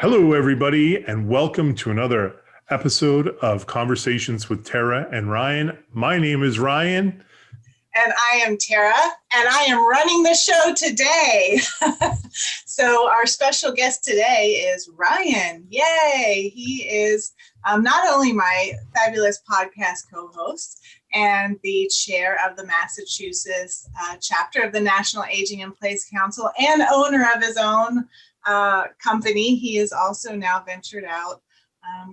Hello, everybody, and welcome to another episode of Conversations with Tara and Ryan. My name is Ryan. And I am Tara, and I am running the show today. So our special guest today is Ryan. Yay! He is not only my fabulous podcast co-host and the chair of the Massachusetts chapter of the National Aging in Place Council and owner of his own company. He is also now ventured out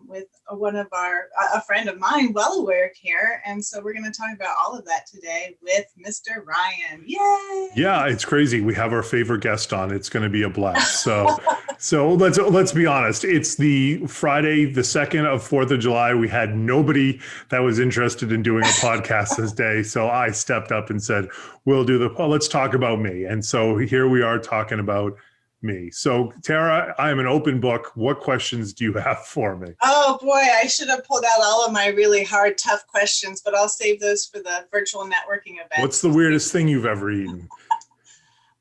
with a friend of mine, Well Aware Care. And so we're going to talk about all of that today with Mr. Ryan. Yay! Yeah, it's crazy. We have our favorite guest on. It's going to be a blast. So let's be honest. It's the Friday, the 2nd of 4th of July. We had nobody that was interested in doing a podcast this day. So I stepped up and said, let's talk about me. And so here we are talking about me. So Tara, I am an open book. What questions do you have for me? Oh boy, I should have pulled out all of my really hard, tough questions, but I'll save those for the virtual networking event. What's the weirdest thing you've ever eaten?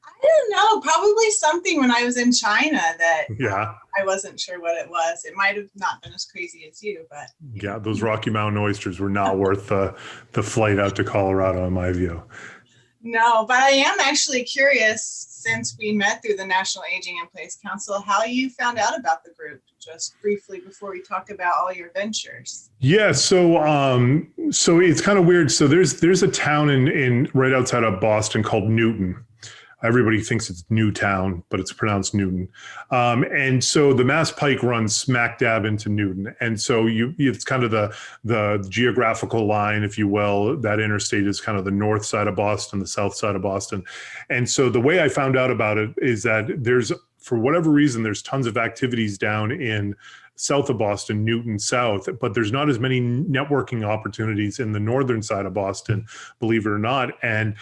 I don't know, probably something when I was in China that Yeah. I wasn't sure what it was. It might have not been as crazy as you, but yeah, those Rocky Mountain oysters were not worth the flight out to Colorado, in my view. No, but I am actually curious, since we met through the National Aging in Place Council, how you found out about the group, just briefly before we talk about all your ventures. Yeah, so it's kind of weird. So there's a town in right outside of Boston called Newton. Everybody thinks it's Newtown, but it's pronounced Newton. And so the Mass Pike runs smack dab into Newton. And so it's kind of the geographical line, if you will. That interstate is kind of the north side of Boston, the south side of Boston. And so the way I found out about it is that for whatever reason, there's tons of activities down in south of Boston, Newton South, but there's not as many networking opportunities in the northern side of Boston, believe it or not. And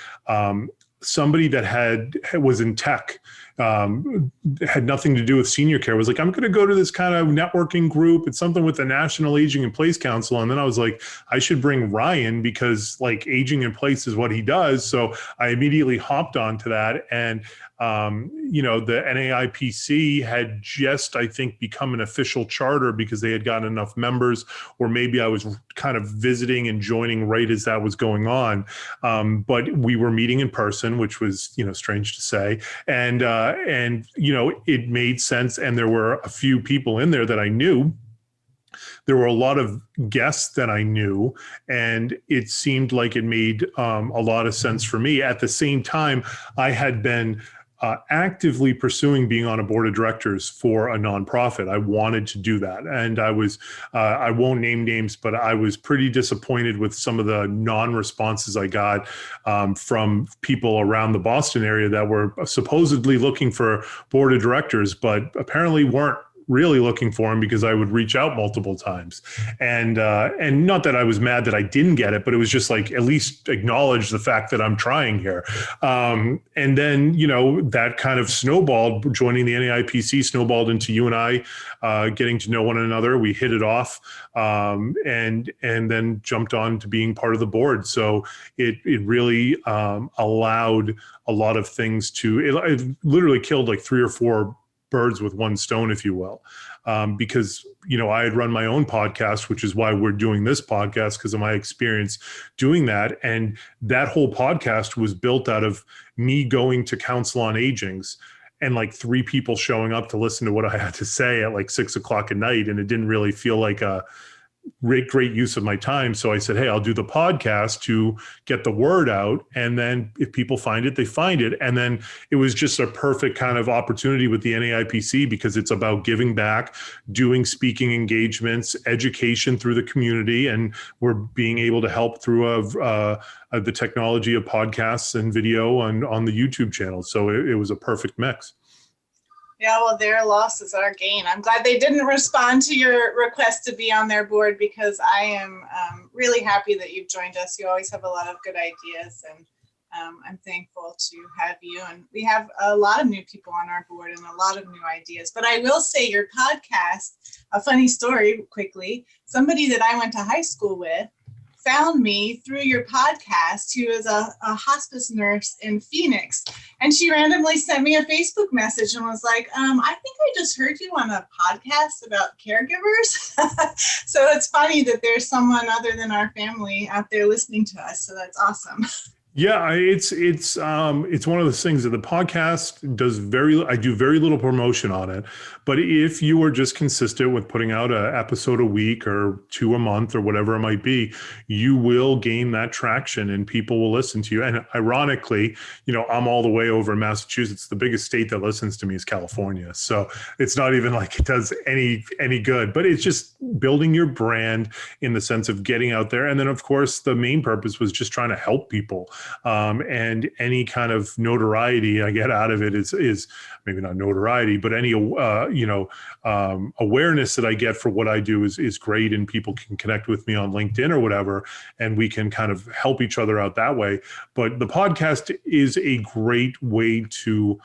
somebody that was in tech, had nothing to do with senior care, was like, I'm going to go to this kind of networking group. It's something with the National Aging in Place Council. And then I was like, I should bring Ryan because like aging in place is what he does. So I immediately hopped onto that. And the NAIPC had just, I think, become an official charter because they had gotten enough members, or maybe I was kind of visiting and joining right as that was going on. But we were meeting in person, which was, strange to say. And it made sense. And there were a few people in there that I knew. There were a lot of guests that I knew, and it seemed like it made a lot of sense for me. At the same time, I had been actively pursuing being on a board of directors for a nonprofit. I wanted to do that. And I was, I won't name names, but I was pretty disappointed with some of the non-responses I got from people around the Boston area that were supposedly looking for board of directors, but apparently weren't really looking for him because I would reach out multiple times. And not that I was mad that I didn't get it, but it was just like, at least acknowledge the fact that I'm trying here. And then, that kind of snowballed. Joining the NAIPC snowballed into you and I getting to know one another. We hit it off, and then jumped on to being part of the board. So it really allowed a lot of things it literally killed like 3 or 4 birds with one stone, if you will, because, I had run my own podcast, which is why we're doing this podcast, because of my experience doing that. And that whole podcast was built out of me going to Council on Aging's and like 3 people showing up to listen to what I had to say at like 6 o'clock at night. And it didn't really feel like a great use of my time. So I said, hey, I'll do the podcast to get the word out. And then if people find it, they find it. And then it was just a perfect kind of opportunity with the NAIPC because it's about giving back, doing speaking engagements, education through the community. And we're being able to help through the technology of podcasts and video on the YouTube channel. So it was a perfect mix. Yeah, well, their loss is our gain. I'm glad they didn't respond to your request to be on their board because I am really happy that you've joined us. You always have a lot of good ideas, and I'm thankful to have you. And we have a lot of new people on our board and a lot of new ideas. But I will say your podcast, a funny story quickly, somebody that I went to high school with found me through your podcast, who is a hospice nurse in Phoenix. And she randomly sent me a Facebook message and was like, I think I just heard you on a podcast about caregivers. So it's funny that there's someone other than our family out there listening to us. So that's awesome. Yeah, it's one of those things that the podcast does I do very little promotion on it, but if you are just consistent with putting out an episode a week or 2 a month or whatever it might be, you will gain that traction and people will listen to you. And ironically, I'm all the way over in Massachusetts. The biggest state that listens to me is California. So it's not even like it does any good, but it's just building your brand in the sense of getting out there. And then of course, the main purpose was just trying to help people. And any kind of notoriety I get out of it is maybe not notoriety, but any awareness that I get for what I do is great, and people can connect with me on LinkedIn or whatever, and we can kind of help each other out that way. But the podcast is a great way to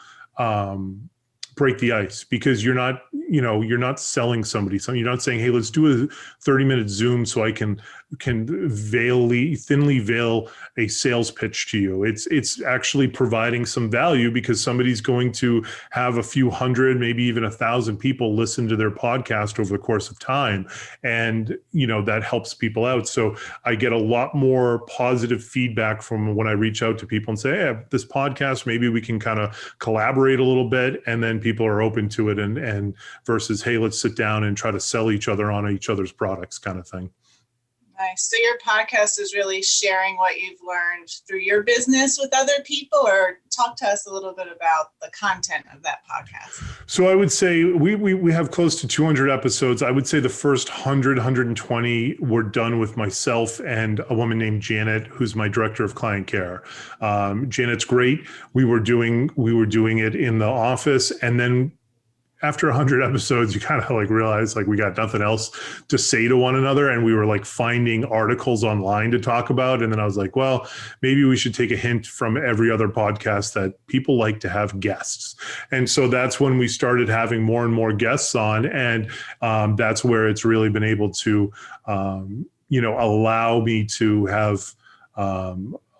break the ice, because you're not selling somebody something. You're not saying, hey, let's do a 30-minute Zoom so I can thinly veil a sales pitch to you. It's actually providing some value, because somebody's going to have a few hundred, maybe even 1,000 people listen to their podcast over the course of time. And, that helps people out. So I get a lot more positive feedback from when I reach out to people and say, hey, this podcast, maybe we can kind of collaborate a little bit. And then people are open to it, and versus, hey, let's sit down and try to sell each other on each other's products kind of thing. Nice. So your podcast is really sharing what you've learned through your business with other people, or talk to us a little bit about the content of that podcast. So I would say we have close to 200 episodes. I would say the first 120 were done with myself and a woman named Janet, who's my director of client care. Janet's great. We were doing it in the office, and then after 100 episodes, you kind of realize we got nothing else to say to one another. And we were finding articles online to talk about. And then I was like, well, maybe we should take a hint from every other podcast that people like to have guests. And so that's when we started having more and more guests on. And that's where it's really been able to, allow me to have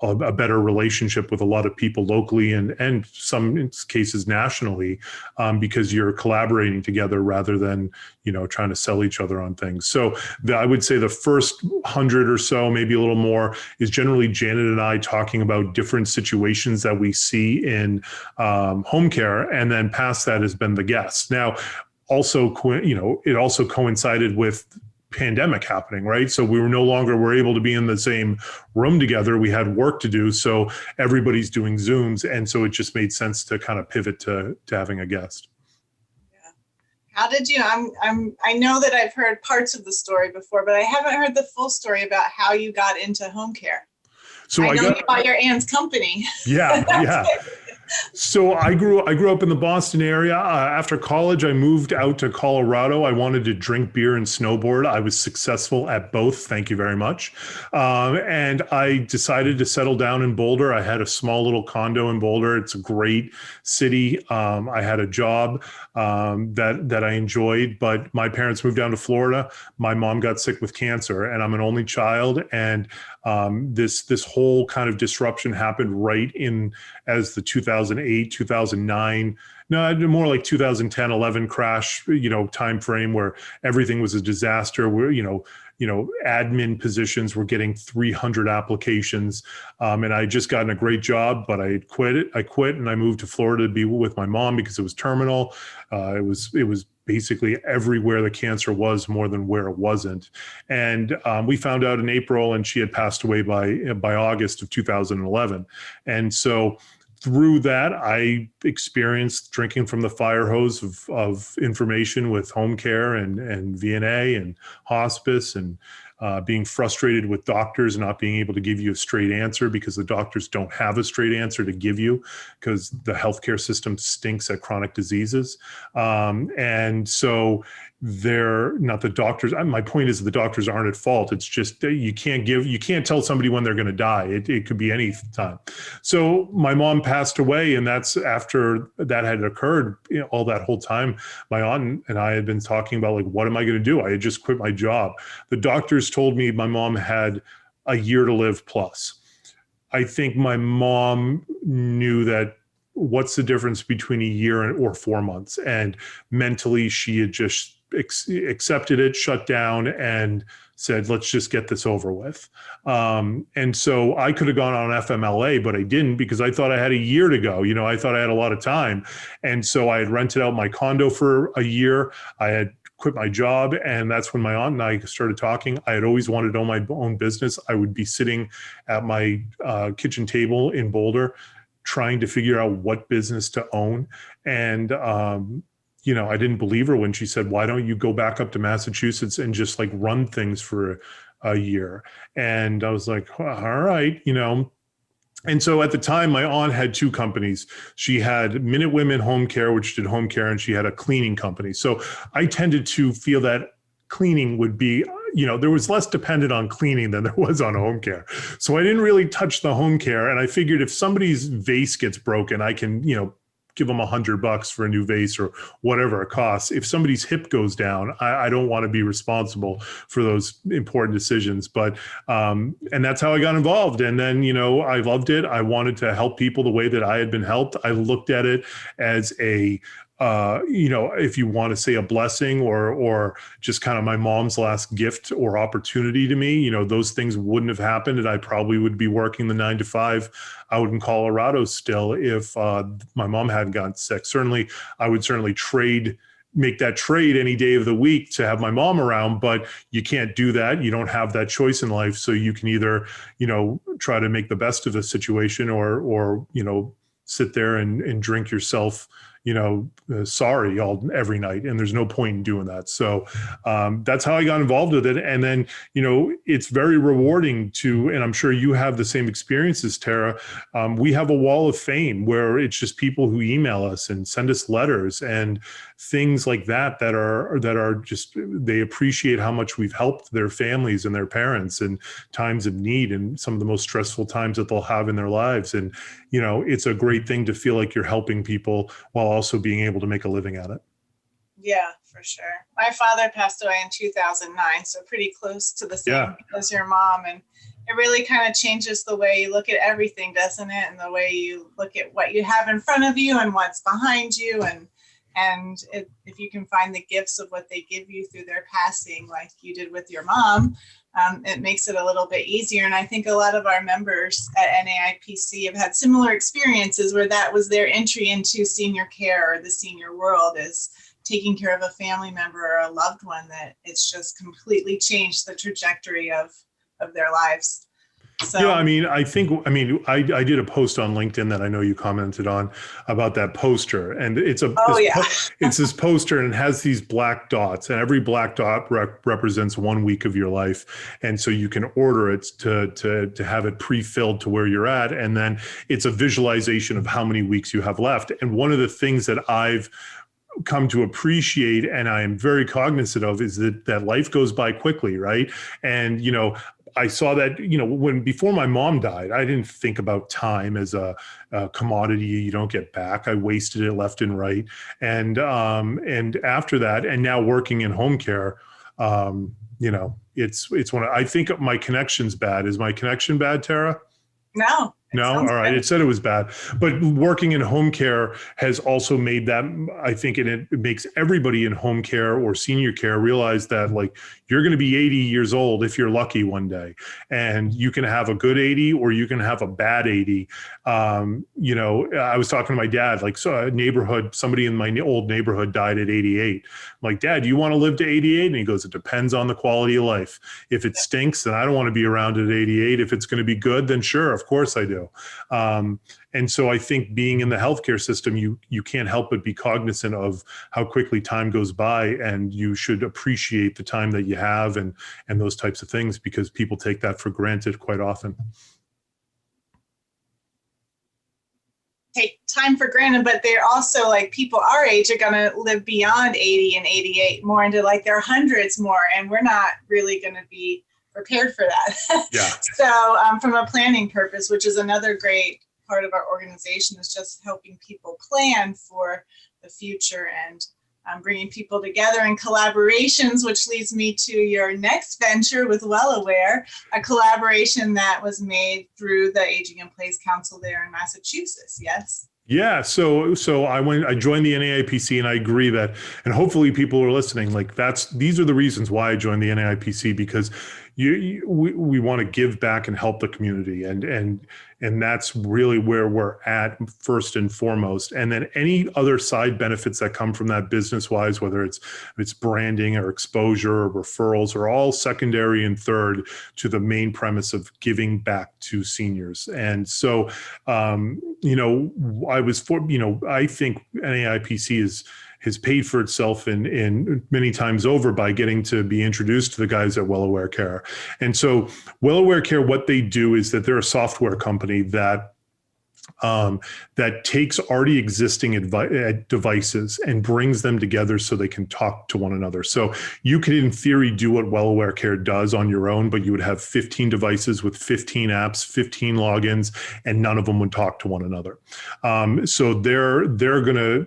a better relationship with a lot of people locally and some cases nationally, because you're collaborating together rather than, trying to sell each other on things. So I would say the first 100 or so, maybe a little more, is generally Janet and I talking about different situations that we see in home care. And then past that has been the guests. Now, also, it also coincided with pandemic happening, right? So we were able to be in the same room together. We had work to do. So everybody's doing Zooms. And so it just made sense to kind of pivot to having a guest. Yeah. How did you, I know that I've heard parts of the story before, but I haven't heard the full story about how you got into home care. So I know you bought your aunt's company. Yeah. Yeah. So I grew up in the Boston area. After college, I moved out to Colorado. I wanted to drink beer and snowboard. I was successful at both. Thank you very much. And I decided to settle down in Boulder. I had a small little condo in Boulder. It's a great city. I had a job that I enjoyed, but my parents moved down to Florida. My mom got sick with cancer, and I'm an only child. And this whole kind of disruption happened right in as the 2008, 2009, no, more like 2010, 11 crash, time frame where everything was a disaster. Where, admin positions were getting 300 applications. And I had just gotten a great job, but I quit and I moved to Florida to be with my mom because it was terminal. It was basically everywhere the cancer was, more than where it wasn't. And we found out in April, and she had passed away by August of 2011. And so through that, I experienced drinking from the fire hose of information with home care and VNA and hospice, and being frustrated with doctors not being able to give you a straight answer, because the doctors don't have a straight answer to give you, because the healthcare system stinks at chronic diseases. And so they're not the doctors. My point is the doctors aren't at fault. It's just you can't tell somebody when they're going to die. It could be any time. So my mom passed away, and that's after that had occurred. All that whole time, my aunt and I had been talking about what am I going to do? I had just quit my job. The doctors told me my mom had a year to live plus. I think my mom knew that what's the difference between a year or 4 months? And mentally, she had just accepted it, shut down, and said, let's just get this over with. And so I could have gone on FMLA, but I didn't because I thought I had a year to go. I thought I had a lot of time. And so I had rented out my condo for a year. I had quit my job. And that's when my aunt and I started talking. I had always wanted to own my own business. I would be sitting at my kitchen table in Boulder trying to figure out what business to own. And, I didn't believe her when she said, why don't you go back up to Massachusetts and just like run things for a year? And I was like, all right, And so at the time, my aunt had two companies. She had Minute Women Home Care, which did home care, and she had a cleaning company. So I tended to feel that cleaning would be, there was less dependent on cleaning than there was on home care. So I didn't really touch the home care. And I figured if somebody's vase gets broken, I can, give them $100 for a new vase or whatever it costs. If somebody's hip goes down, I don't want to be responsible for those important decisions. But, and that's how I got involved. And then, I loved it. I wanted to help people the way that I had been helped. I looked at it as a, if you want to say a blessing or just kind of my mom's last gift or opportunity to me, those things wouldn't have happened. And I probably would be working the 9 to 5 out in Colorado still if my mom hadn't gotten sick. Certainly, I would make that trade any day of the week to have my mom around, but you can't do that. You don't have that choice in life. So you can either, try to make the best of the situation or sit there and drink yourself sorry every night. And there's no point in doing that. So that's how I got involved with it. And then, it's very rewarding and I'm sure you have the same experiences, Tara. We have a wall of fame where it's just people who email us and send us letters and things like that are just, they appreciate how much we've helped their families and their parents in times of need and some of the most stressful times that they'll have in their lives. And, it's a great thing to feel like you're helping people while also being able to make a living at it. Yeah, for sure. My father passed away in 2009, so pretty close to the same as your mom. And it really kind of changes the way you look at everything, doesn't it? And the way you look at what you have in front of you and what's behind you. And if you can find the gifts of what they give you through their passing, like you did with your mom, it makes it a little bit easier. And I think a lot of our members at NAIPC have had similar experiences where that was their entry into senior care or the senior world, is taking care of a family member or a loved one, that it's just completely changed the trajectory of their lives. So, yeah, I did a post on LinkedIn that I know you commented on about that poster, and it's it's this poster, and it has these black dots, and every black dot represents 1 week of your life, and so you can order it to have it pre-filled to where you're at, and then it's a visualization of how many weeks you have left. And one of the things that I've come to appreciate, and I am very cognizant of, is that life goes by quickly, right? And I saw that, before my mom died, I didn't think about time as a commodity you don't get back. I wasted it left and right. And after that, and now working in home care, it's I think my connection's bad. Is my connection bad, Tara? No. No? All right. It said it was bad. But working in home care has also made that, I think it makes everybody in home care or senior care realize that, like, you're going to be 80 years old if you're lucky one day. And you can have a good 80 or you can have a bad 80. I was talking to my dad, like, so somebody in my old neighborhood died at 88. I'm like, Dad, do you want to live to 88? And he goes, it depends on the quality of life. If it stinks, then I don't want to be around at 88. If it's going to be good, then sure, of course I do. And so I think being in the healthcare system, you can't help but be cognizant of how quickly time goes by, and you should appreciate the time that you have and those types of things, because people take that for granted quite often. Take time for granted, but they're also, like, people our age are going to live beyond 80 and 88, more into like their hundreds more, and we're not really going to be prepared for that. Yeah. So from a planning purpose, which is another great part of our organization, is just helping people plan for the future and bringing people together in collaborations, which leads me to your next venture with WellAware, a collaboration that was made through the Aging in Place Council there in Massachusetts. Yes? Yeah, so I joined the NAIPC, and I agree that, and hopefully people are listening. Like these are the reasons why I joined the NAIPC, because we want to give back and help the community, and that's really where we're at first and foremost. And then any other side benefits that come from that business wise, whether it's branding or exposure or referrals, are all secondary and third to the main premise of giving back to seniors. And so, I think NAIPC has paid for itself in many times over by getting to be introduced to the guys at Well Aware Care. And so Well Aware Care, what they do is that they're a software company that takes already existing devices and brings them together so they can talk to one another. So you could, in theory, do what Well Aware Care does on your own, but you would have 15 devices with 15 apps, 15 logins, and none of them would talk to one another. So they're gonna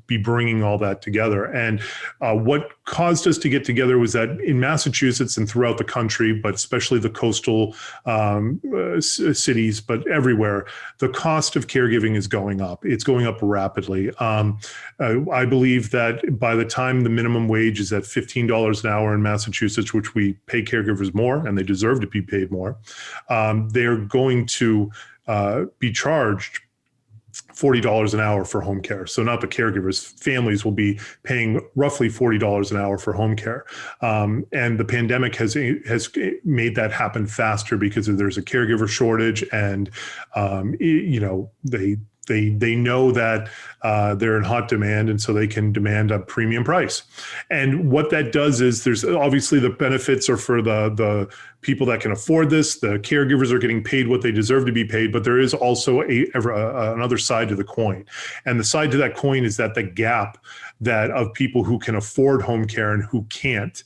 be bringing all that together. And what caused us to get together was that in Massachusetts and throughout the country, but especially the coastal cities, but everywhere, the cost of caregiving is going up. It's going up rapidly. I believe that by the time the minimum wage is at $15 an hour in Massachusetts, which we pay caregivers more, and they deserve to be paid more, they're going to be charged $40 an hour for home care. So not the caregivers, families will be paying roughly $40 an hour for home care. And the pandemic has made that happen faster because there's a caregiver shortage, and they know that they're in hot demand, and so they can demand a premium price. And what that does is, there's obviously the benefits are for the people that can afford this. The caregivers are getting paid what they deserve to be paid, but there is also another side to the coin. And the side to that coin is that the gap of people who can afford home care and who can't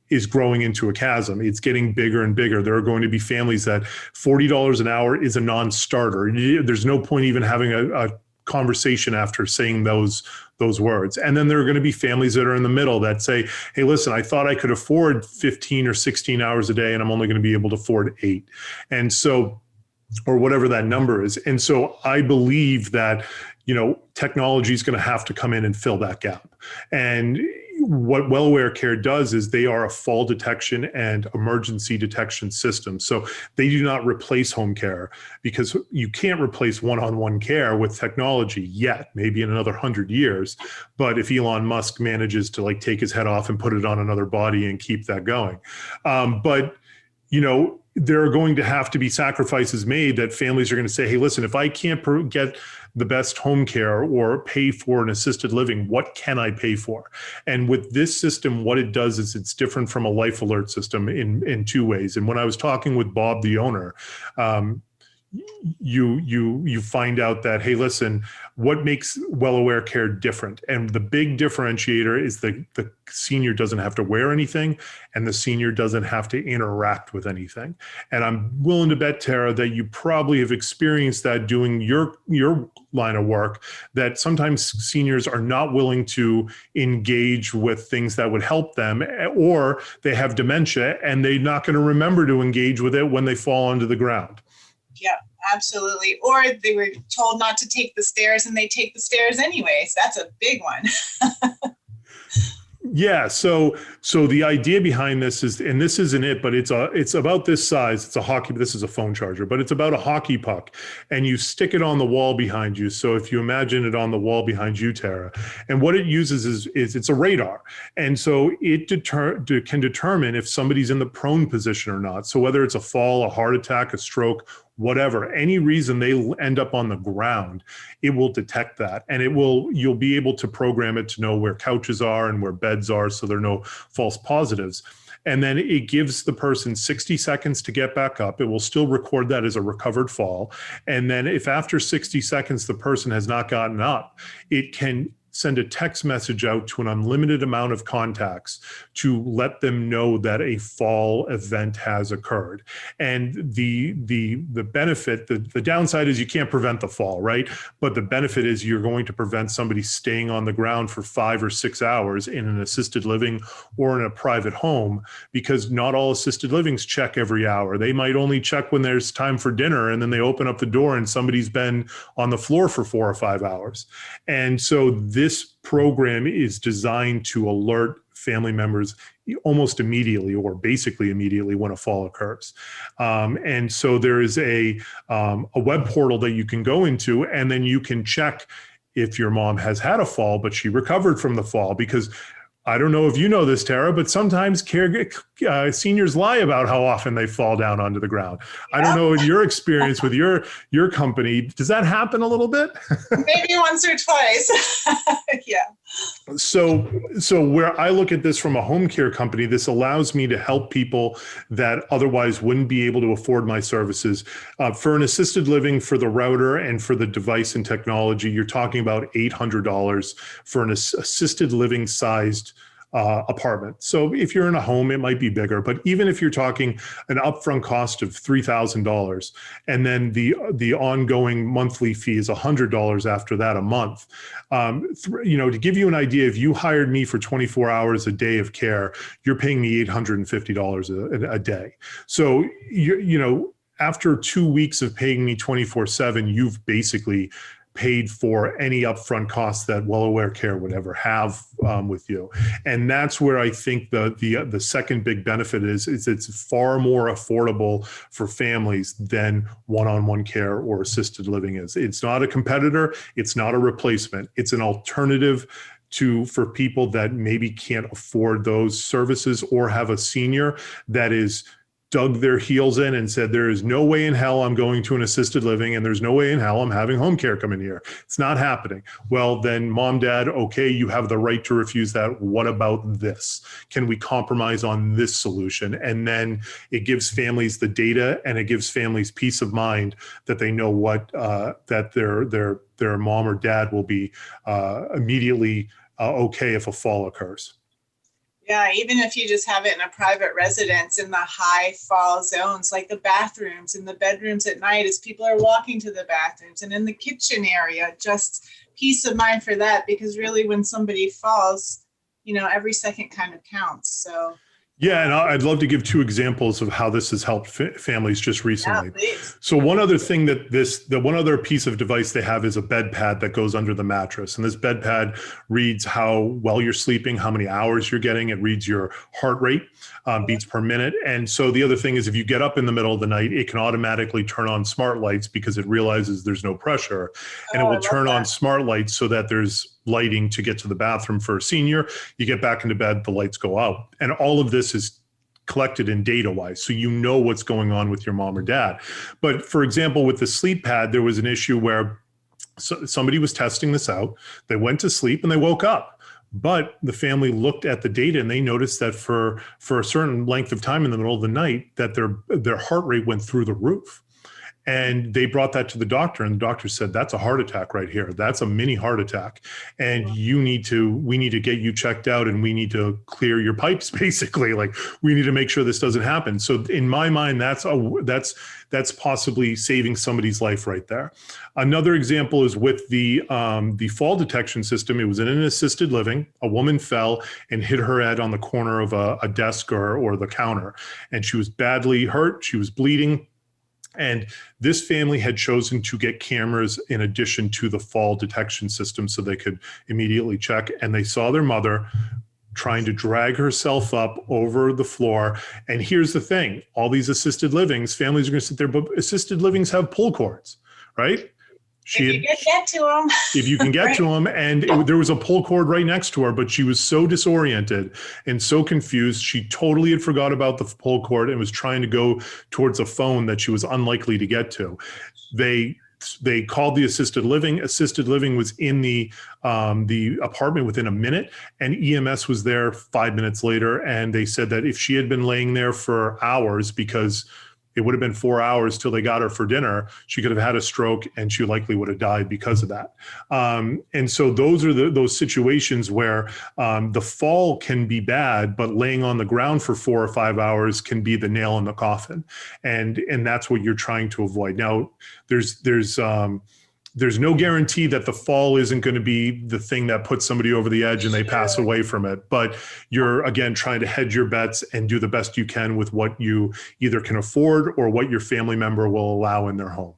is growing into a chasm. It's getting bigger and bigger. There are going to be families that $40 an hour is a non-starter. There's no point even having a conversation after saying those words. And then there are going to be families that are in the middle that say, hey, listen, I thought I could afford 15 or 16 hours a day, and I'm only going to be able to afford 8. And so, or whatever that number is. And so I believe that, technology is going to have to come in and fill that gap. And what Well Aware Care does is they are a fall detection and emergency detection system. So they do not replace home care, because you can't replace one-on-one care with technology yet, maybe in another 100 years. But if Elon Musk manages to take his head off and put it on another body and keep that going. There are going to have to be sacrifices made that families are going to say, hey, listen, if I can't get the best home care or pay for an assisted living, what can I pay for? And with this system, what it does is it's different from a life alert system in two ways. And when I was talking with Bob, the owner, you find out that, hey, listen, what makes Well Aware Care different? And the big differentiator is the senior doesn't have to wear anything, and the senior doesn't have to interact with anything. And I'm willing to bet, Tara, that you probably have experienced that doing your line of work, that sometimes seniors are not willing to engage with things that would help them, or they have dementia and they're not going to remember to engage with it when they fall onto the ground. Yeah, absolutely. Or they were told not to take the stairs and they take the stairs anyways. That's a big one. Yeah. So the idea behind this is, and this isn't it, but it's about this size. It's a hockey. This is a phone charger, but it's about a hockey puck, and you stick it on the wall behind you. So if you imagine it on the wall behind you, Tara, and what it uses is it's a radar, and so it can determine if somebody's in the prone position or not. So whether it's a fall, a heart attack, a stroke, whatever, any reason they end up on the ground, it will detect that, and you'll be able to program it to know where couches are and where beds are, so there are no false positives. And then it gives the person 60 seconds to get back up. It will still record that as a recovered fall. And then if after 60 seconds the person has not gotten up, it can send a text message out to an unlimited amount of contacts to let them know that a fall event has occurred. And the benefit, the downside is you can't prevent the fall, right? But the benefit is you're going to prevent somebody staying on the ground for 5 or 6 hours in an assisted living or in a private home, because not all assisted livings check every hour. They might only check when there's time for dinner, and then they open up the door and somebody's been on the floor for 4 or 5 hours. And so this program is designed to alert family members almost immediately, or basically immediately, when a fall occurs. And so there is a web portal that you can go into, and then you can check if your mom has had a fall, but she recovered from the fall. Because I don't know if you know this, Tara, but sometimes seniors lie about how often they fall down onto the ground. I don't know in your experience with your company, does that happen a little bit? Maybe once or twice. Yeah. So where I look at this from a home care company, this allows me to help people that otherwise wouldn't be able to afford my services. For an assisted living, for the router and for the device and technology, you're talking about $800 for an assisted living sized apartment. So if you're in a home, it might be bigger, but even if you're talking an upfront cost of $3,000, and then the ongoing monthly fee is $100 after that a month, to give you an idea, if you hired me for 24 hours a day of care, you're paying me $850 a day. So after 2 weeks of paying me 24/7, you've basically paid for any upfront costs that well-aware care would ever have with you. And that's where I think the second big benefit is it's far more affordable for families than one-on-one care or assisted living is. It's not a competitor. It's not a replacement. It's an alternative for people that maybe can't afford those services, or have a senior that is dug their heels in and said, there is no way in hell I'm going to an assisted living, and there's no way in hell I'm having home care come in here. It's not happening. Well, then mom, dad, okay, you have the right to refuse that. What about this? Can we compromise on this solution? And then it gives families the data, and it gives families peace of mind that they know that their mom or dad will be immediately okay if a fall occurs. Yeah, even if you just have it in a private residence in the high fall zones, like the bathrooms and the bedrooms at night, as people are walking to the bathrooms, and in the kitchen area, just peace of mind for that, because really when somebody falls, every second kind of counts. So yeah, and I'd love to give 2 examples of how this has helped families just recently. Yeah, please. So one other thing the one other piece of device they have is a bed pad that goes under the mattress. And this bed pad reads how well you're sleeping, how many hours you're getting. It reads your heart rate, beats per minute. And so the other thing is, if you get up in the middle of the night, it can automatically turn on smart lights because it realizes there's no pressure. And it will turn on smart lights so that there's lighting to get to the bathroom for a senior. You get back into bed, the lights go out. And all of this is collected in data-wise, so you know what's going on with your mom or dad. But for example, with the sleep pad, there was an issue where somebody was testing this out. They went to sleep and they woke up. But the family looked at the data and they noticed that for a certain length of time in the middle of the night, that their heart rate went through the roof. And they brought that to the doctor, and the doctor said, that's a heart attack right here. That's a mini heart attack. And we need to get you checked out, and we need to clear your pipes, basically. Like, we need to make sure this doesn't happen. So in my mind, that's possibly saving somebody's life right there. Another example is with the fall detection system. It was in an assisted living. A woman fell and hit her head on the corner of a desk or the counter, and she was badly hurt. She was bleeding. And this family had chosen to get cameras in addition to the fall detection system so they could immediately check. And they saw their mother trying to drag herself up over the floor. And here's the thing, all these assisted livings, families are going to sit there, but assisted livings have pull cords, right? If you can get to them. If you can get Right. to them. And there was a pull cord right next to her, but she was so disoriented and so confused. She totally had forgot about the pull cord and was trying to go towards a phone that she was unlikely to get to. They called the assisted living. Assisted living was in the apartment within a minute, and EMS was there 5 minutes later. And they said that if she had been laying there for hours, because it would have been 4 hours till they got her for dinner. She could have had a stroke and she likely would have died because of that. And so those are those situations where the fall can be bad, but laying on the ground for 4 or 5 hours can be the nail in the coffin. And that's what you're trying to avoid. Now, there's no guarantee that the fall isn't going to be the thing that puts somebody over the edge and they pass away from it. But you're, again, trying to hedge your bets and do the best you can with what you either can afford or what your family member will allow in their home.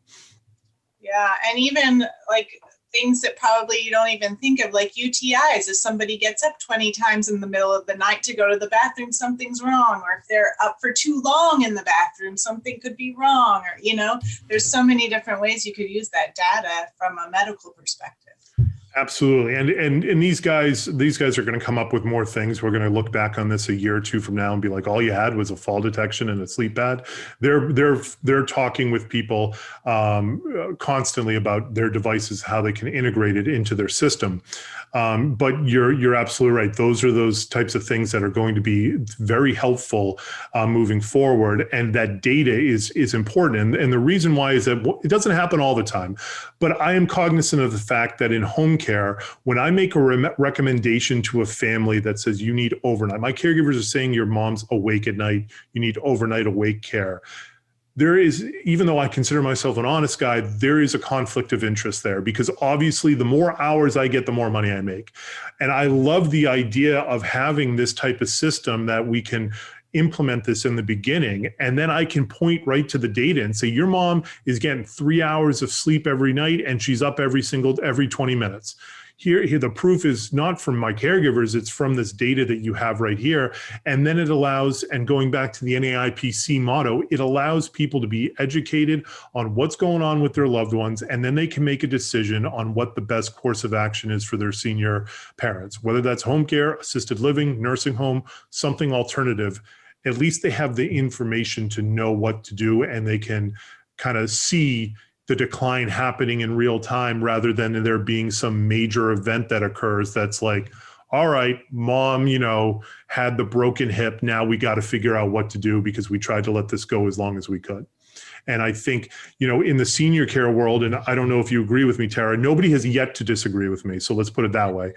Yeah. And even like things that probably you don't even think of, like UTIs. If somebody gets up 20 times in the middle of the night to go to the bathroom, something's wrong. Or if they're up for too long in the bathroom, something could be wrong. Or, there's so many different ways you could use that data from a medical perspective. Absolutely. And these guys are going to come up with more things. We're going to look back on this a year or two from now and be like, all you had was a fall detection and a sleep pad. They're talking with people constantly about their devices, how they can integrate it into their system. But you're absolutely right. Those are those types of things that are going to be very helpful moving forward. And that data is important. And the reason why is that it doesn't happen all the time. But I am cognizant of the fact that in home care, when I make a recommendation to a family that says you need overnight, my caregivers are saying your mom's awake at night, you need overnight awake care. There is, even though I consider myself an honest guy, there is a conflict of interest there because obviously the more hours I get, the more money I make. And I love the idea of having this type of system that we can implement this in the beginning. And then I can point right to the data and say, your mom is getting 3 hours of sleep every night and she's up every 20 minutes. Here, the proof is not from my caregivers, it's from this data that you have right here. And then it allows, and going back to the NAIPC motto, it allows people to be educated on what's going on with their loved ones, and then they can make a decision on what the best course of action is for their senior parents, whether that's home care, assisted living, nursing home, something alternative. At least they have the information to know what to do, and they can kind of see the decline happening in real time rather than there being some major event that occurs that's like, all right, mom, had the broken hip. Now we got to figure out what to do because we tried to let this go as long as we could. And I think, in the senior care world, and I don't know if you agree with me, Tara, nobody has yet to disagree with me. So let's put it that way.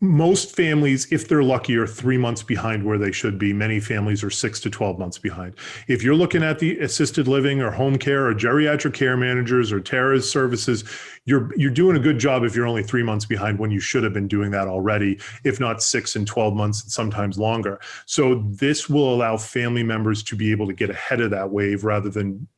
Most families, if they're lucky, are 3 months behind where they should be. Many families are 6 to 12 months behind. If you're looking at the assisted living or home care or geriatric care managers or Tara's services, you're doing a good job if you're only 3 months behind when you should have been doing that already, if not 6 and 12 months, and sometimes longer. So this will allow family members to be able to get ahead of that wave rather than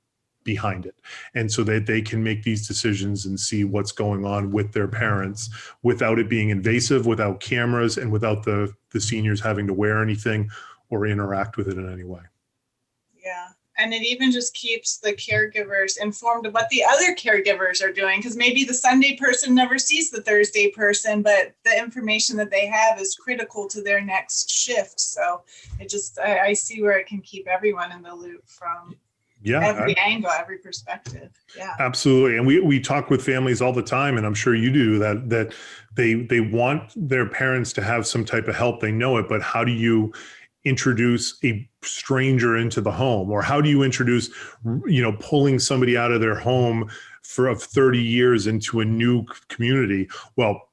behind it. And so that they can make these decisions and see what's going on with their parents without it being invasive, without cameras, and without the seniors having to wear anything or interact with it in any way. Yeah. And it even just keeps the caregivers informed of what the other caregivers are doing, because maybe the Sunday person never sees the Thursday person, but the information that they have is critical to their next shift. So I see where it can keep everyone in the loop from every angle, every perspective. Yeah, absolutely. And we talk with families all the time, and I'm sure you do, that they want their parents to have some type of help. They know it, but how do you introduce a stranger into the home? Or how do you introduce, pulling somebody out of their home for 30 years into a new community? Well,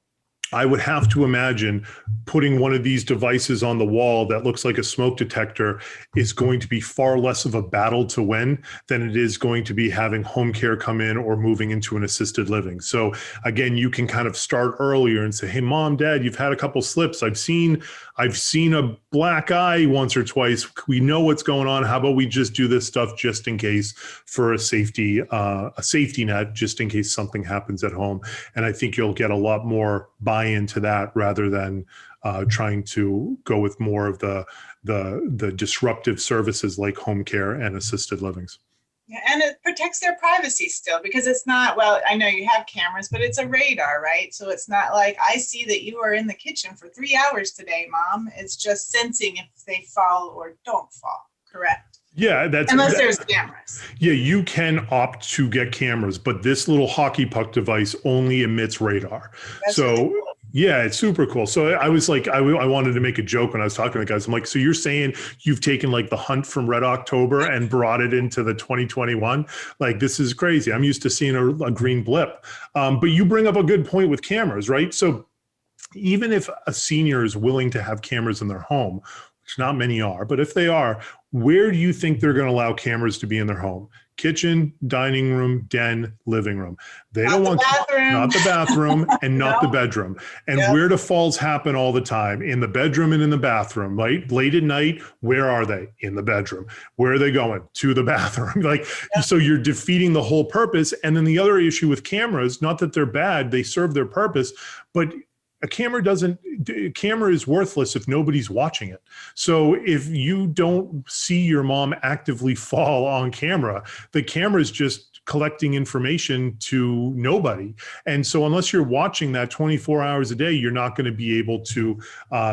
I would have to imagine putting one of these devices on the wall that looks like a smoke detector is going to be far less of a battle to win than it is going to be having home care come in or moving into an assisted living. So again, you can kind of start earlier and say, hey, mom, dad, you've had a couple slips. I've seen a black eye once or twice. We know what's going on. How about we just do this stuff just in case, for a safety net, just in case something happens at home. And I think you'll get a lot more buy-in to that rather than trying to go with more of the disruptive services like home care and assisted livings. Yeah, and it protects their privacy still, because it's not, well, I know you have cameras, but it's a radar, right? So it's not like, I see that you are in the kitchen for 3 hours today, mom. It's just sensing if they fall or don't fall, correct? Yeah, unless there's cameras. Yeah, you can opt to get cameras, but this little hockey puck device only emits radar. That's really cool. Yeah, it's super cool. So I was like, I wanted to make a joke when I was talking to the guys. I'm like, so you're saying you've taken like the Hunt from Red October and brought it into the 2021? Like, this is crazy. I'm used to seeing a green blip. But you bring up a good point with cameras, right? So even if a senior is willing to have cameras in their home, which not many are, but if they are, where do you think they're going to allow cameras to be in their home? Kitchen, dining room, den, living room. They don't want not the bathroom and not the bedroom. And where do falls happen all the time? In the bedroom and in the bathroom, right? Late at night, where are they? In the bedroom. Where are they going? To the bathroom. Like, so you're defeating the whole purpose. And then the other issue with cameras, not that they're bad, they serve their purpose, but a camera is worthless if nobody's watching it. So if you don't see your mom actively fall on camera, the camera is just collecting information to nobody. And so unless you're watching that 24 hours a day, you're not going to be able to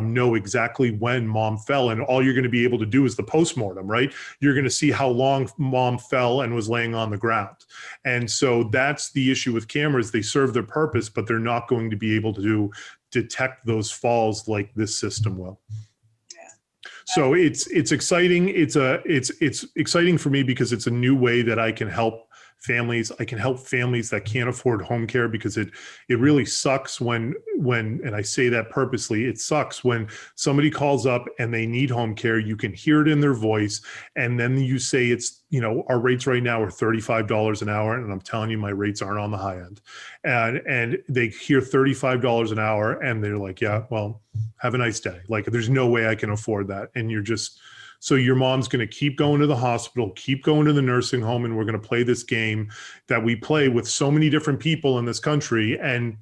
know exactly when mom fell. And all you're going to be able to do is the postmortem, right? You're going to see how long mom fell and was laying on the ground. And so that's the issue with cameras. They serve their purpose, but they're not going to be able to detect those falls like this system will. So it's exciting. It's exciting for me because it's a new way that I can help families. I can help families that can't afford home care, because it really sucks when, and I say that purposely, it sucks when somebody calls up and they need home care. You can hear it in their voice. And then you say, it's, you know, our rates right now are $35 an hour. And I'm telling you, my rates aren't on the high end. And they hear $35 an hour and they're like, yeah, well, have a nice day. Like, there's no way I can afford that. And you're just, so your mom's going to keep going to the hospital, keep going to the nursing home, and we're going to play this game that we play with so many different people in this country. And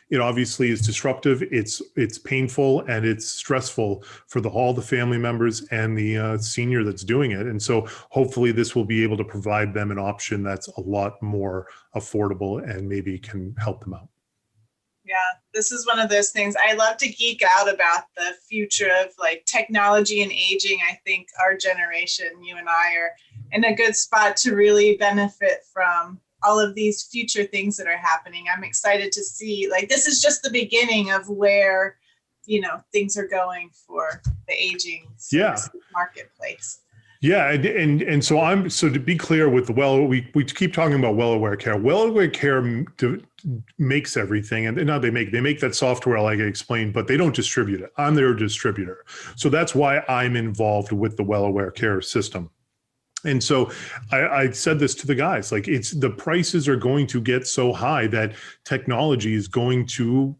it obviously is disruptive. It's painful and it's stressful for all the family members and the senior that's doing it. And so hopefully this will be able to provide them an option that's a lot more affordable and maybe can help them out. Yeah, this is one of those things. I love to geek out about the future of like technology and aging. I think our generation, you and I, are in a good spot to really benefit from all of these future things that are happening. I'm excited to see, like, this is just the beginning of where, you know, things are going for the aging marketplace. Yeah, and so to be clear with we keep talking about well-aware care. Well-aware care makes everything, and now they make that software like I explained, but they don't distribute it. I'm their distributor, so that's why I'm involved with the well-aware care system. And so I said this to the guys, like, the prices are going to get so high that technology is going to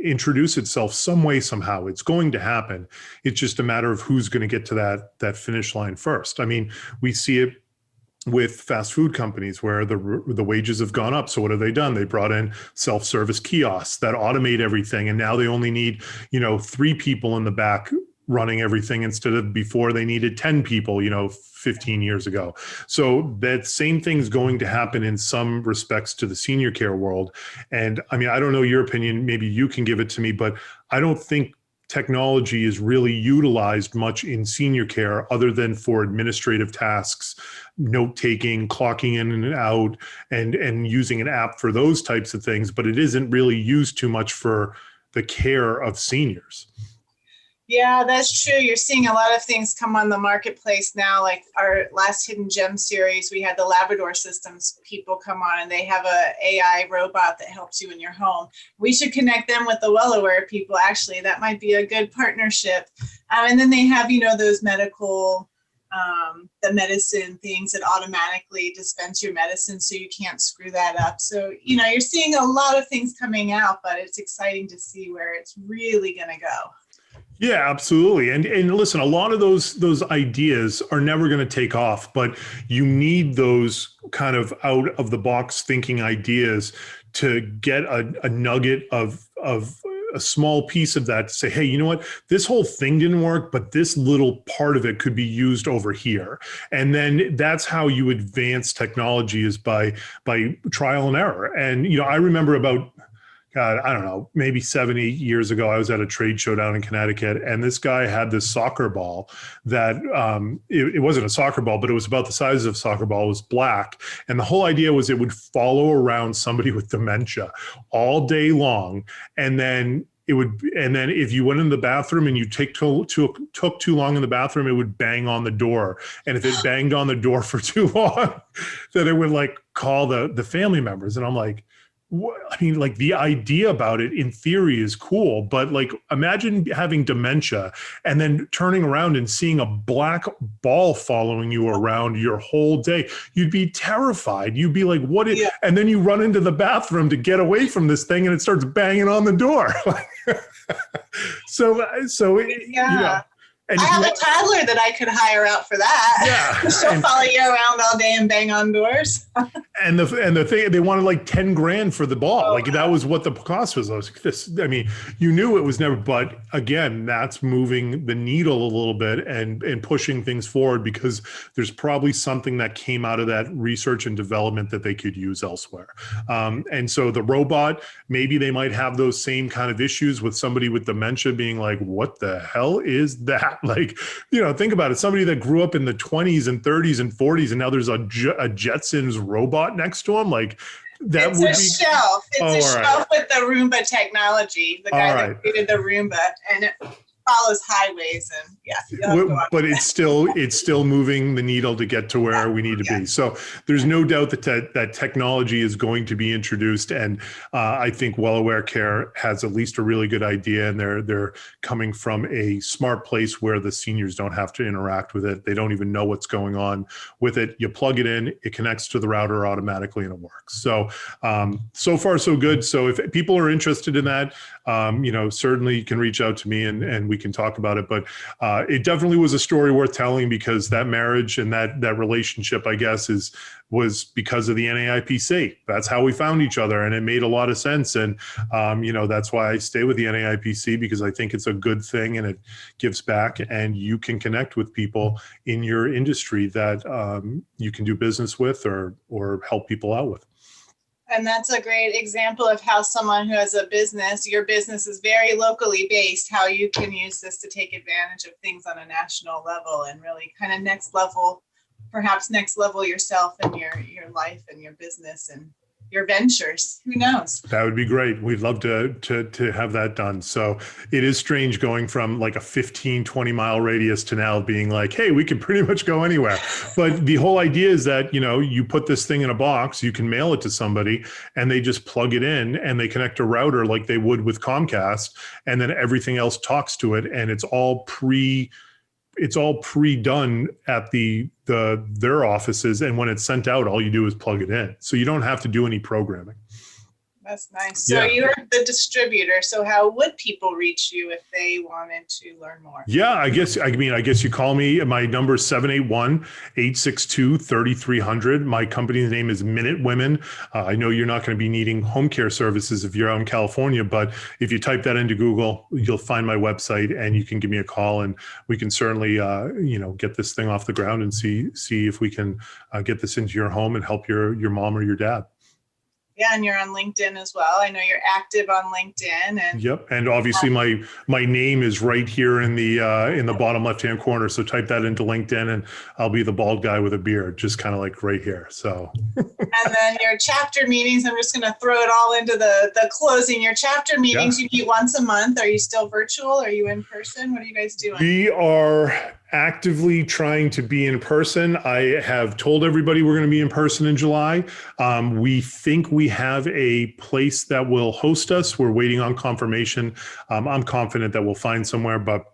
introduce itself some way, somehow. It's going to happen. It's just a matter of who's going to get to that finish line first. I mean, we see it with fast food companies where the wages have gone up. So what have they done? They brought in self-service kiosks that automate everything. And now they only need, 3 people in the back running everything instead of before they needed 10 people, 15 years ago. So that same thing's going to happen in some respects to the senior care world. And I mean, I don't know your opinion, maybe you can give it to me, but I don't think technology is really utilized much in senior care other than for administrative tasks, note-taking, clocking in and out, and using an app for those types of things, but it isn't really used too much for the care of seniors. Yeah, that's true. You're seeing a lot of things come on the marketplace now. Like our last Hidden Gem series, we had the Labrador Systems people come on, and they have a AI robot that helps you in your home. We should connect them with the well-aware people. Actually, that might be a good partnership. And then they have, those medical, the medicine things that automatically dispense your medicine, so you can't screw that up. So, you're seeing a lot of things coming out, but it's exciting to see where it's really going to go. Yeah, absolutely. And listen, a lot of those ideas are never going to take off, but you need those kind of out of the box thinking ideas to get a nugget of a small piece of that to say, hey, you know what, this whole thing didn't work, but this little part of it could be used over here. And then that's how you advance technology, is by trial and error. And, I remember about God, I don't know, maybe 70 years ago, I was at a trade show down in Connecticut, and this guy had this soccer ball that it wasn't a soccer ball, but it was about the size of a soccer ball. It was black. And the whole idea was it would follow around somebody with dementia all day long. And then if you went in the bathroom and you took too long in the bathroom, it would bang on the door. And if it banged on the door for too long, then it would like call the family members. And I'm like, I mean, like the idea about it in theory is cool, but like imagine having dementia and then turning around and seeing a black ball following you around your whole day. You'd be terrified. You'd be like, what? Yeah. And then you run into the bathroom to get away from this thing and it starts banging on the door. So yeah. You know, I have a toddler that I could hire out for that. Yeah. She'll follow you around all day and bang on doors. and the thing, they wanted like 10 grand for the ball. Like that was what the cost was. I was like, I mean, you knew it was never, but again, that's moving the needle a little bit and pushing things forward because there's probably something that came out of that research and development that they could use elsewhere. And so the robot, maybe they might have those same kind of issues with somebody with dementia being like, what the hell is that? Like, you know, think about it. Somebody that grew up in the 20s and 30s and 40s, and now there's a Jetsons robot next to him. Like that it's would be shelf. It's a shelf with the Roomba technology. The guy that created the Roomba, and it follows highways and but it's still moving the needle to get to where we need to be. So there's no doubt that technology is going to be introduced, and I think Well Aware Care has at least a really good idea, and they're coming from a smart place where the seniors don't have to interact with it. They don't even know what's going on with it. You plug it in, it connects to the router automatically, and it works. So so far so good. So if people are interested in that, you know, certainly you can reach out to me and we can talk about it. But it definitely was a story worth telling because that marriage and that relationship, I guess, was because of the NAIPC. That's how we found each other, and it made a lot of sense. And you know, that's why I stay with the NAIPC, because I think it's a good thing and it gives back, and you can connect with people in your industry that you can do business with or help people out with. And that's a great example of how someone who has a business, your business is very locally based, how you can use this to take advantage of things on a national level and really kind of perhaps next level yourself and your life and your business and your ventures. Who knows? That would be great. We'd love to have that done. So it is strange going from like a 15, 20 mile radius to now being like, hey, we can pretty much go anywhere. But the whole idea is that, you know, you put this thing in a box, you can mail it to somebody and they just plug it in and they connect a router like they would with Comcast. And then everything else talks to it. And it's all pre-done at their offices, and when it's sent out, all you do is plug it in. So you don't have to do any programming. That's nice. So you're the distributor. So how would people reach you if they wanted to learn more? Yeah, I guess you call me. My number is 781-862-3300. My company's name is Minute Women. I know you're not going to be needing home care services if you're out in California, but if you type that into Google, you'll find my website and you can give me a call, and we can certainly, you know, get this thing off the ground and see if we can get this into your home and help your mom or your dad. Yeah, and you're on LinkedIn as well. I know you're active on LinkedIn. And yep, and obviously my name is right here in the bottom left-hand corner. So type that into LinkedIn, and I'll be the bald guy with a beard, just kind of like right here. So. And then your chapter meetings. I'm just going to throw it all into the closing. Your chapter meetings, you meet once a month. Are you still virtual? Are you in person? What are you guys doing? We are actively trying to be in person. I have told everybody we're going to be in person in July. We think we have a place that will host us. We're waiting on confirmation. I'm confident that we'll find somewhere, but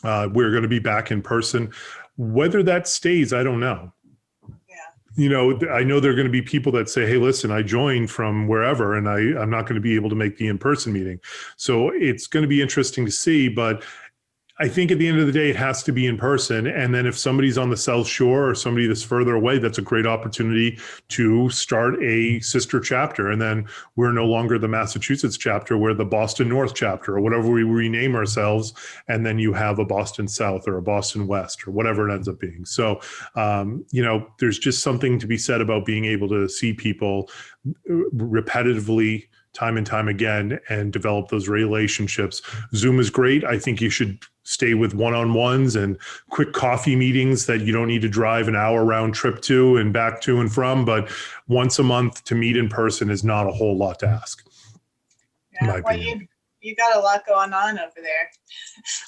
we're going to be back in person. Whether that stays, I don't know. You know, I know there are going to be people that say, hey, listen, I joined from wherever and I'm not going to be able to make the in-person meeting. So it's going to be interesting to see, but I think at the end of the day, it has to be in person. And then if somebody's on the South Shore or somebody that's further away, that's a great opportunity to start a sister chapter. And then we're no longer the Massachusetts chapter, we're the Boston North chapter or whatever we rename ourselves. And then you have a Boston South or a Boston West or whatever it ends up being. So, you know, there's just something to be said about being able to see people repetitively, time and time again, and develop those relationships. Zoom is great. I think you should stay with one-on-ones and quick coffee meetings that you don't need to drive an hour round trip to and back to and from, but once a month to meet in person is not a whole lot to ask. Yeah, well, you got a lot going on over there.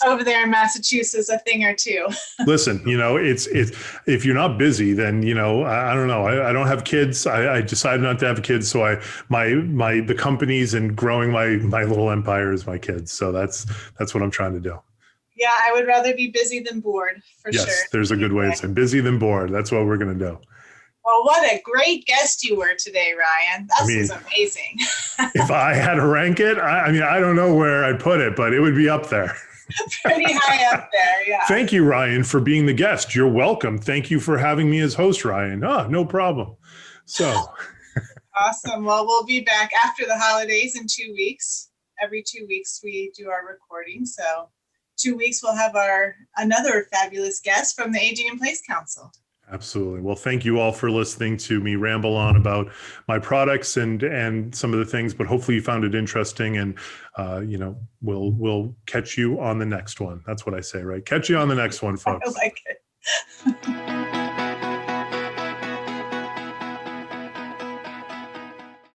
Over there in Massachusetts, a thing or two. Listen, it's if you're not busy, then I don't know. I don't have kids. I decided not to have kids, so the companies and growing my little empire is my kids. So that's what I'm trying to do. Yeah, I would rather be busy than bored, for sure. Yes, there's a good way to say busy than bored. That's what we're going to do. Well, what a great guest you were today, Ryan. This is amazing. If I had to rank it, I don't know where I'd put it, but it would be up there. Pretty high up there, yeah. Thank you, Ryan, for being the guest. You're welcome. Thank you for having me as host, Ryan. No problem. So. Awesome. Well, we'll be back after the holidays in 2 weeks. Every 2 weeks we do our recording. So 2 weeks we'll have another fabulous guest from the Aging in Place Council. Absolutely. Well, thank you all for listening to me ramble on about my products and some of the things, but hopefully you found it interesting, and we'll catch you on the next one. That's what I say, right? Catch you on the next one, folks. I like it.